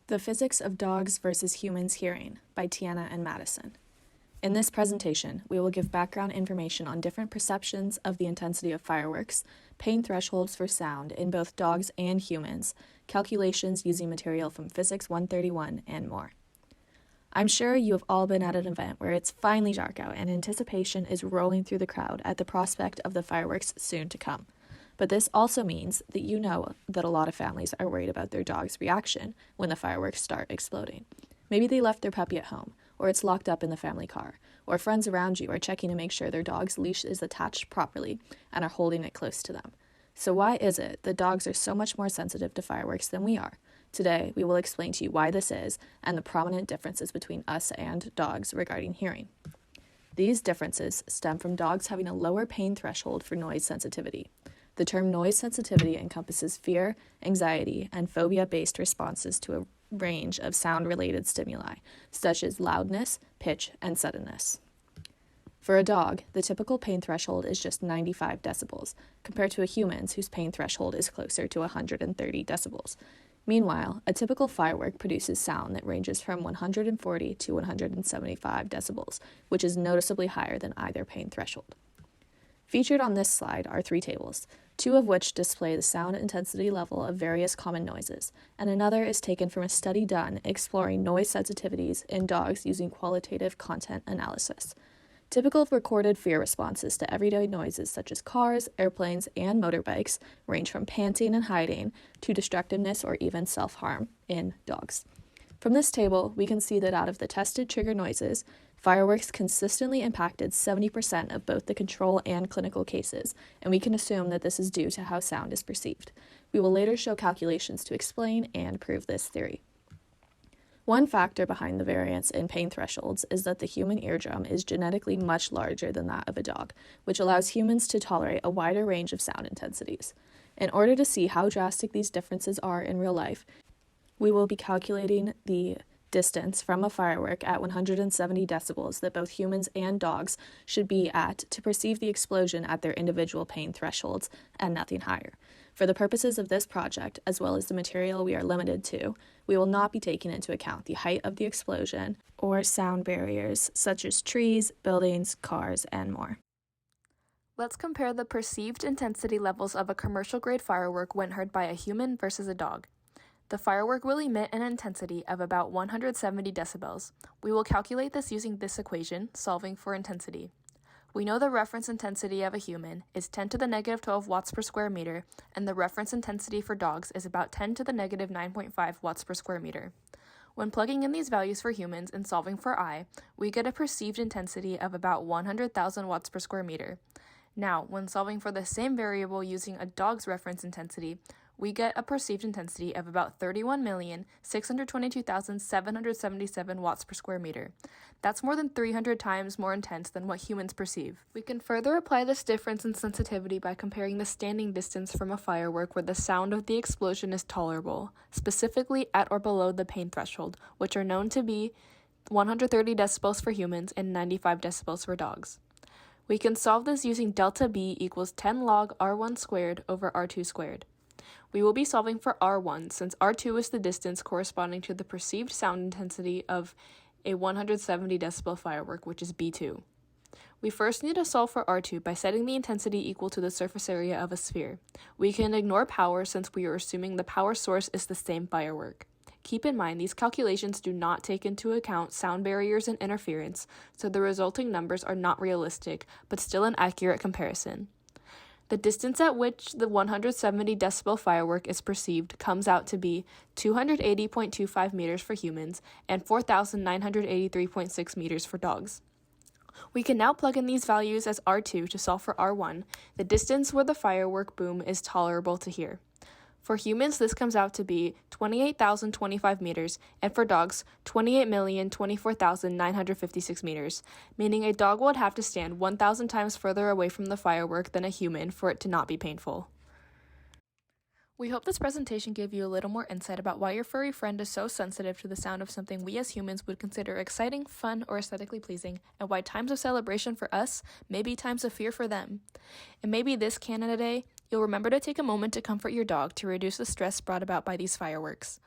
The Physics of Dogs versus Humans Hearing by Tiana and Madison. In this presentation, we will give background information on different perceptions of the intensity of fireworks, pain thresholds for sound in both dogs and humans, calculations using material from Physics 131, and more. I'm sure you have all been at an event where it's finally dark out and anticipation is rolling through the crowd at the prospect of the fireworks soon to come. But this also means that you know that a lot of families are worried about their dog's reaction when the fireworks start exploding. Maybe they left their puppy at home, or it's locked up in the family car, or friends around you are checking to make sure their dog's leash is attached properly and are holding it close to them. So why is it that dogs are so much more sensitive to fireworks than we are? Today, we will explain to you why this is and the prominent differences between us and dogs regarding hearing. These differences stem from dogs having a lower pain threshold for noise sensitivity. The term noise sensitivity encompasses fear, anxiety, and phobia-based responses to a range of sound-related stimuli, such as loudness, pitch, and suddenness. For a dog, the typical pain threshold is just 95 decibels, compared to a human's whose pain threshold is closer to 130 decibels. Meanwhile, a typical firework produces sound that ranges from 140 to 175 decibels, which is noticeably higher than either pain threshold. Featured on this slide are three tables, two of which display the sound intensity level of various common noises, and another is taken from a study done exploring noise sensitivities in dogs using qualitative content analysis. Typical recorded fear responses to everyday noises such as cars, airplanes, and motorbikes range from panting and hiding to destructiveness or even self-harm in dogs. From this table, we can see that out of the tested trigger noises, fireworks consistently impacted 70% of both the control and clinical cases, and we can assume that this is due to how sound is perceived. We will later show calculations to explain and prove this theory. One factor behind the variance in pain thresholds is that the human eardrum is genetically much larger than that of a dog, which allows humans to tolerate a wider range of sound intensities. In order to see how drastic these differences are in real life, we will be calculating the distance from a firework at 170 decibels that both humans and dogs should be at to perceive the explosion at their individual pain thresholds and nothing higher. For the purposes of this project, as well as the material we are limited to, we will not be taking into account the height of the explosion or sound barriers such as trees, buildings, cars, and more. Let's compare the perceived intensity levels of a commercial-grade firework when heard by a human versus a dog. The firework will emit an intensity of about 170 decibels. We will calculate this using this equation, solving for intensity. We know the reference intensity of a human is 10 to the negative 12 watts per square meter, and the reference intensity for dogs is about 10 to the negative 9.5 watts per square meter. When plugging in these values for humans and solving for I, we get a perceived intensity of about 100,000 watts per square meter. Now, when solving for the same variable using a dog's reference intensity, we get a perceived intensity of about 31,622,777 watts per square meter. That's more than 300 times more intense than what humans perceive. We can further apply this difference in sensitivity by comparing the standing distance from a firework where the sound of the explosion is tolerable, specifically at or below the pain threshold, which are known to be 130 decibels for humans and 95 decibels for dogs. We can solve this using delta B equals 10 log R1 squared over R2 squared. We will be solving for R1 since R2 is the distance corresponding to the perceived sound intensity of a 170 decibel firework, which is B2. We first need to solve for R2 by setting the intensity equal to the surface area of a sphere. We can ignore power since we are assuming the power source is the same firework. Keep in mind, these calculations do not take into account sound barriers and interference, so the resulting numbers are not realistic, but still an accurate comparison. The distance at which the 170 decibel firework is perceived comes out to be 280.25 meters for humans and 4,983.6 meters for dogs. We can now plug in these values as R2 to solve for R1, the distance where the firework boom is tolerable to hear. For humans, this comes out to be 28,025 meters, and for dogs, 28,024,956 meters, meaning a dog would have to stand 1,000 times further away from the firework than a human for it to not be painful. We hope this presentation gave you a little more insight about why your furry friend is so sensitive to the sound of something we as humans would consider exciting, fun, or aesthetically pleasing, and why times of celebration for us may be times of fear for them. And maybe this Canada Day, you'll remember to take a moment to comfort your dog to reduce the stress brought about by these fireworks.